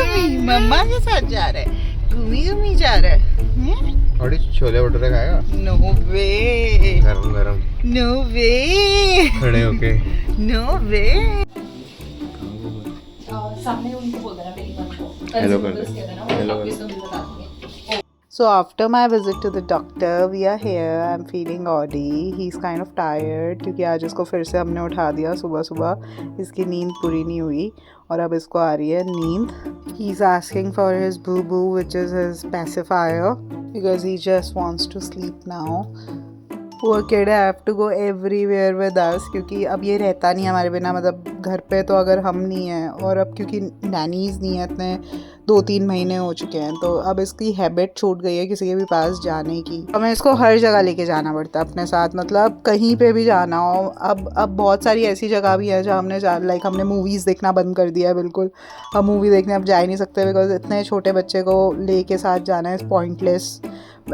घूमी मम्मा के साथ जा रहा है, घूमी जा रहा है। और छोले भटूरे खाएगा? नो वे, गरम गरम, नो वे, खड़े होके। नो वे। सामने उनको बोल देना मेरी बात को, हेलो कर दे, हेलो कर दे। So after my visit to the doctor, we are here. I'm feeling oddly. He's kind of tired क्योंकि आज इसको फिर से हमने उठा दिया सुबह सुबह। इसकी नींद पूरी नहीं हुई और अब इसको आ रही है नींद। He's asking for his boo boo, which is his pacifier, because he just wants to sleep now. Poor kid, I have to go everywhere with us क्योंकि अब ये रहता नहीं हमारे बिना, मतलब घर पे तो अगर हम नहीं हैं और अब क्योंकि नैनीज़ नहीं है, इतने 2-3 महीने हो चुके हैं, तो अब इसकी हैबिट छूट गई है किसी के भी पास जाने की। हमें इसको हर जगह लेके जाना पड़ता है अपने साथ, मतलब कहीं पे भी जाना हो। अब बहुत सारी ऐसी जगह भी है जहाँ हमने मूवीज़ देखना बंद कर दिया है बिल्कुल। हम मूवी देखने अब जा ही नहीं सकते बिकॉज इतने छोटे बच्चे को लेके साथ जाना है pointless.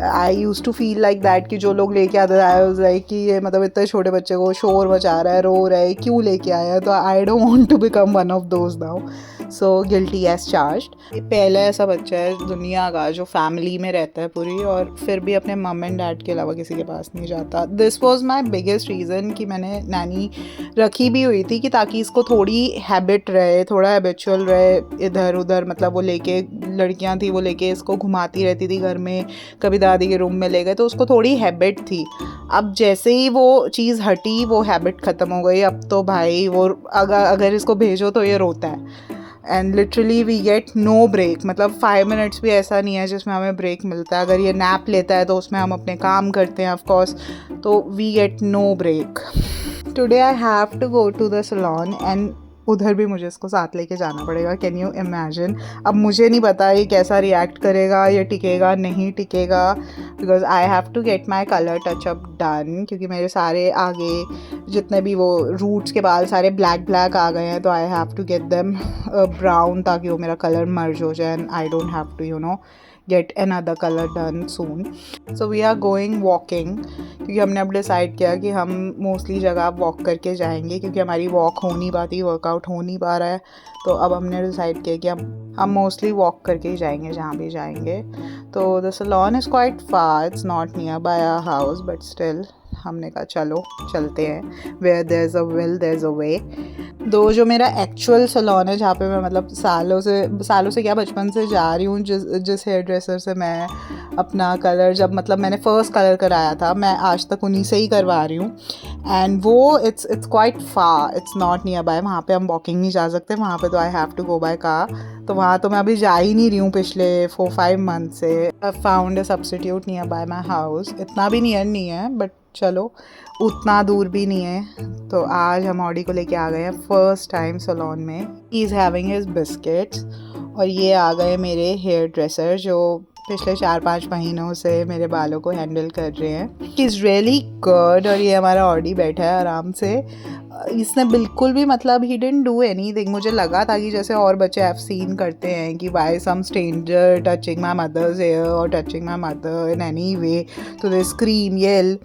I use to feel like that कि जो लोग लेके आते आए कि ये मतलब इतने छोटे बच्चे को शोर मचा रहा है, रो रहा है, क्यों लेके आया है। तो I don't want to become one of those now, so guilty as charged. पहला ऐसा बच्चा है दुनिया का जो फैमिली में रहता है पूरी और फिर भी अपने मम एंड डैड के अलावा किसी के पास नहीं जाता। This was my biggest reason कि मैंने नैनी रखी भी हुई थी कि ताकि इसको थोड़ी हैबिट रहे, थोड़ा हैबिचुअल रहे इधर उधर। मतलब वो लेके, लड़कियां थी वो लेके इसको घुमाती रहती थी घर में, कभी दादी के रूम में ले गए, तो उसको थोड़ी हैबिट थी। अब जैसे ही वो चीज़ हटी वो हैबिट ख़त्म हो गई। अब तो भाई वो अगर इसको भेजो तो ये रोता है and literally we get no break. मतलब 5 मिनट्स भी ऐसा नहीं है जिसमें हमें ब्रेक मिलता है। अगर ये नैप लेता है तो उसमें हम अपने काम करते हैं ऑफकोर्स, तो we get no break. Today I have to go to the salon and उधर भी मुझे इसको साथ लेके जाना पड़ेगा। Can you imagine? अब मुझे नहीं पता ये कैसा रिएक्ट करेगा, ये टिकेगा नहीं टिकेगा, because I have to get my colour touch up done क्योंकि मेरे सारे आगे जितने भी वो रूट्स के बाल सारे ब्लैक ब्लैक आ गए हैं, तो I have to get them brown ताकि वो मेरा कलर मर्ज हो जाए and I don't have to get another color done soon. So we are going walking क्योंकि हमने अब डिसाइड किया कि हम मोस्टली जगह वॉक करके जाएंगे क्योंकि हमारी वॉक हो नहीं पाती, वर्कआउट हो नहीं पा रहा है। तो अब हमने डिसाइड किया कि हम मोस्टली वॉक करके ही जाएंगे जहाँ भी जाएंगे। तो the salon is quite far, it's not near by our house but still हमने कहा चलो चलते हैं। Where there is a will there is a way. दो जो मेरा एक्चुअल सैलून है जहाँ पे मैं मतलब सालों से क्या बचपन से जा रही हूँ, जिस हेयर ड्रेसर से मैं अपना कलर जब मतलब मैंने फ़र्स्ट कलर कराया था, मैं आज तक उन्हीं से ही करवा रही हूँ। एंड वो it's quite far, it's not near bye. वहाँ पे हम वॉकिंग नहीं जा सकते, वहाँ पे तो I have to go by car. तो वहाँ तो मैं अभी जा ही नहीं रही हूँ पिछले 4-5 मंथ से। I found a substitute near by my house. इतना भी नियर नहीं है बट चलो उतना दूर भी नहीं है। तो आज हम ऑडी को लेके आ गए हैं फर्स्ट टाइम सैलून में। He is having his biscuits और ये आ गए मेरे हेयर ड्रेसर जो पिछले 4-5 महीनों से मेरे बालों को हैंडल कर रहे हैं। He is really good. और ये हमारा ऑडी बैठा है आराम से। इसने बिल्कुल भी मतलब ही डिडंट डू एनीथिंग। मुझे लगा था कि जैसे और बच्चे हैव सीन करते हैं कि why some stranger touching my mother's hair और touching my mother in any way, तो they scream, yell.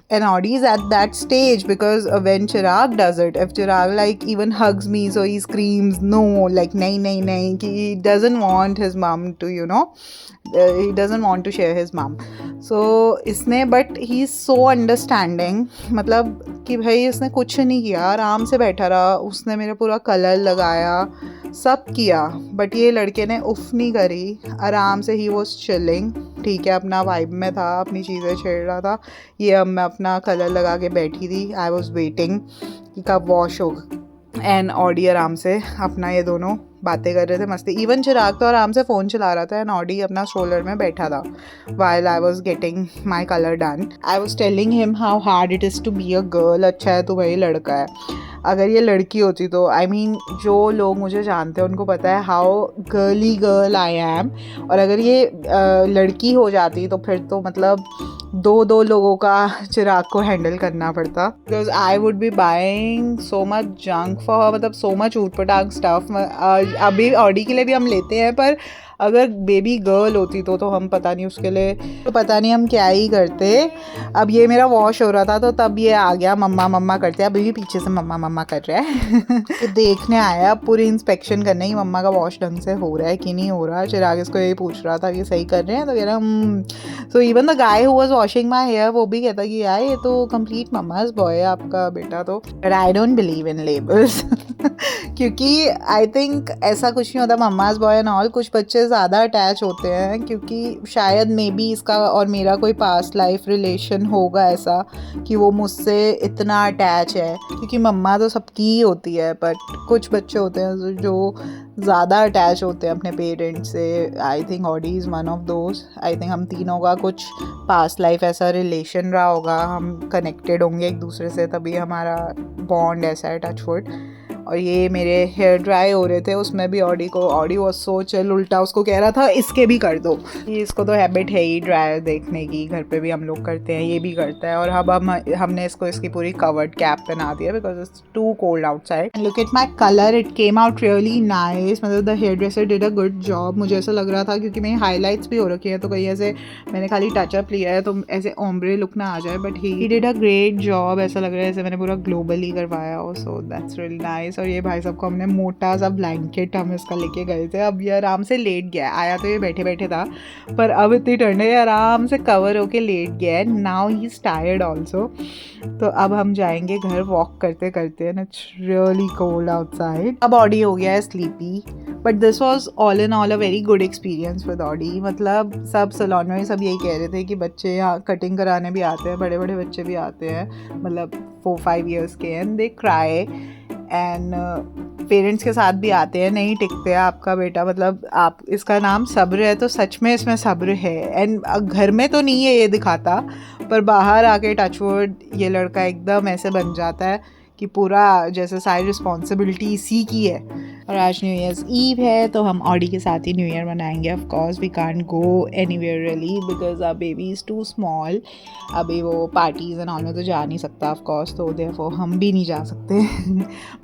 And Audi is at that stage because when Chirag does it, if Chirag like even hugs me, so he screams no, like nahi, he doesn't want his mom to, he doesn't want to share his mom. So इसने but he is so understanding, मतलब कि भाई इसने कुछ नहीं किया, आराम से बैठा रहा, उसने मेरा पूरा कलर लगाया, सब किया, बट ये लड़के ने उफ नहीं करी, आराम से ही वॉज चिलिंग। ठीक है, अपना वाइब में था, अपनी चीज़ें छेड़ रहा था। ये अब मैं अपना कलर लगा के बैठी थी, आई वॉज वेटिंग कि कब वॉश हो। एंड ऑडी आराम से अपना ये दोनों बातें कर रहे थे, मस्ती। इवन चिराग तो आराम से फ़ोन चला रहा था एंड ऑडी अपना स्ट्रोलर में बैठा था while I was getting my color done. I was telling him how hard it is to be a girl. अच्छा है तो भाई लड़का है। अगर ये लड़की होती तो I mean जो लोग मुझे जानते हैं उनको पता है how girly girl I am। और अगर ये लड़की हो जाती तो फिर तो मतलब दो लोगों का चिराग को हैंडल करना पड़ता। Because I would be buying so much junk for, मतलब सो मच ऊट पटांग स्टफ। अभी ऑडी के लिए भी हम लेते हैं पर अगर बेबी गर्ल होती तो हम पता नहीं उसके लिए तो पता नहीं हम क्या ही करते। अब ये मेरा वॉश हो रहा था तो तब ये आ गया मम्मा मम्मा करते, अभी भी पीछे से मम्मा मम्मा कर रहा है। ये देखने आया पूरी इंस्पेक्शन करने ही मम्मा का वॉश ढंग से हो रहा है कि नहीं हो रहा। चिराग इसको यही पूछ रहा था कि सही कर रहे हैं, तो कह रहा so even the guy who was washing my hair वो भी कहता कि यार ये तो कंप्लीट मम्माज बॉय है आपका बेटा। तो but I don't believe in labels क्योंकि आई थिंक ऐसा कुछ नहीं होता मम्माज बॉय एंड ऑल। कुछ बच्चे ज़्यादा अटैच होते हैं क्योंकि शायद मे बी इसका और मेरा कोई पास्ट लाइफ रिलेशन होगा ऐसा कि वो मुझसे इतना अटैच है, क्योंकि मम्मा तो सबकी ही होती है बट कुछ बच्चे होते हैं जो ज़्यादा अटैच होते हैं अपने पेरेंट्स से। I think Audi is one of those. I think हम तीनों का कुछ पास्ट लाइफ ऐसा रिलेशन रहा होगा, हम कनेक्टेड होंगे एक दूसरे से, तभी हमारा बॉन्ड ऐसा है, टचवुड। और ये मेरे हेयर ड्राई हो रहे थे उसमें भी ऑडी वॉज सो चिल, उल्टा उसको कह रहा था इसके भी कर दो। ये इसको तो हैबिट है ही ड्रायर देखने की, घर पे भी हम लोग करते हैं, ये भी करता है। और अब हमने इसको इसकी पूरी कवर्ड कैप पहना दिया because it's too cold outside. Look at my colour, it came out really nice. मतलब the hairdresser did a good job. मुझे ऐसा लग रहा था क्योंकि मेरी हाईलाइट्स भी हो रखी है तो कहीं ऐसे मैंने खाली टचअप लिया है तो ऐसे ओम्ब्रे लुक ना आ जाए, but he did a great job. ऐसा लग रहा है जैसे मैंने पूरा ग्लोबली करवाया हो, सो दैट्स रियली नाइस। और ये भाई साहब को हमने मोटा सा ब्लैंकेट हम इसका लेके गए थे, अब ये आराम से लेट गया। आया तो ये बैठे बैठे था पर अब इतनी ठंड है आराम से कवर होके लेट गया है। Now he is tired also. तो अब हम जाएंगे घर वॉक करते करते, and it's really cold outside. अब ऑडी हो गया है sleepy, but this was all in all a very good experience with Audi. मतलब सब सलोन में सब यही कह रहे थे कि बच्चे यहाँ कटिंग कराने भी आते हैं, बड़े बड़े बच्चे भी आते हैं, मतलब 4-5 years के, and they cry and parents के साथ भी आते हैं, नहीं टिकते आपका बेटा। मतलब आप इसका नाम सब्र है तो सच में इसमें सब्र है। एंड घर में तो नहीं है ये दिखाता, पर बाहर आके टचवुड ये लड़का एकदम ऐसे बन जाता है कि पूरा जैसे सारी रिस्पॉन्सिबिलिटी इसी की है। और आज न्यू ईयर्स ईव है तो हम ऑडी के साथ ही न्यू ईयर मनाएंगे। Of course we can't go anywhere really because our baby is too small. अभी वो पार्टीज़ एंड ऑल में तो जा नहीं सकता ऑफ कोर्स, तो देयरफॉर हम भी नहीं जा सकते।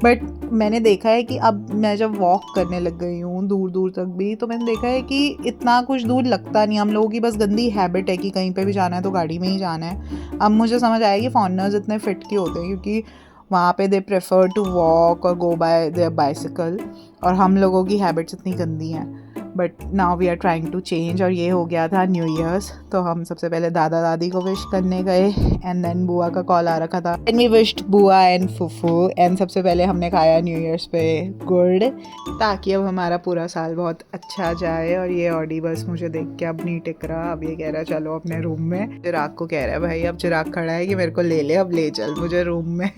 बट मैंने देखा है कि अब मैं जब वॉक करने लग गई हूँ दूर दूर तक भी, तो मैंने देखा है कि इतना कुछ दूर लगता नहीं। हम लोगों की बस गंदी हैबिट है कि कहीं पे भी जाना है तो गाड़ी में ही जाना है। अब मुझे समझ आया कि फॉरनर्स इतने फिट के होते हैं क्योंकि वहाँ पे दे प्रेफर टू वॉक और गो बाय देयर बाइसिकल, और हम लोगों की हैबिट्स इतनी गंदी हैं। But now we are trying to change. और ये हो गया था न्यू ईयर्स, तो हम सबसे पहले दादा दादी को विश करने गए एंड देन बुआ का कॉल आ रखा था एंड वी विश्ड बुआ एंड फूफू। एंड सबसे पहले हमने खाया न्यू ईयर्स पे गुड़, ताकि अब हमारा पूरा साल बहुत अच्छा जाए। और ये ऑडी बस मुझे देख के अब नहीं टिक रहा, अब ये कह रहा है चलो अपने रूम में। चिराग को कह रहा है भाई, अब चिराग खड़ा है कि मेरे को ले ले, अब ले चल मुझे रूम में।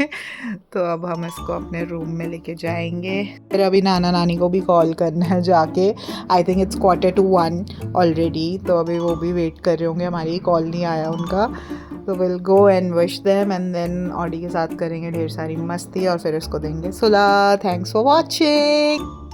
तो अब हम इसको अपने रूम में लेके जाएंगे। फिर अभी नाना नानी को भी कॉल करना है जाके। आई थिंक इट्स 1:45 ऑलरेडी, तो अभी वो भी वेट कर रहे होंगे, हमारी कॉल नहीं आया उनका। तो will go and wish them and then Audi के साथ करेंगे ढेर सारी मस्ती और फिर इसको देंगे सुला। Thanks for watching.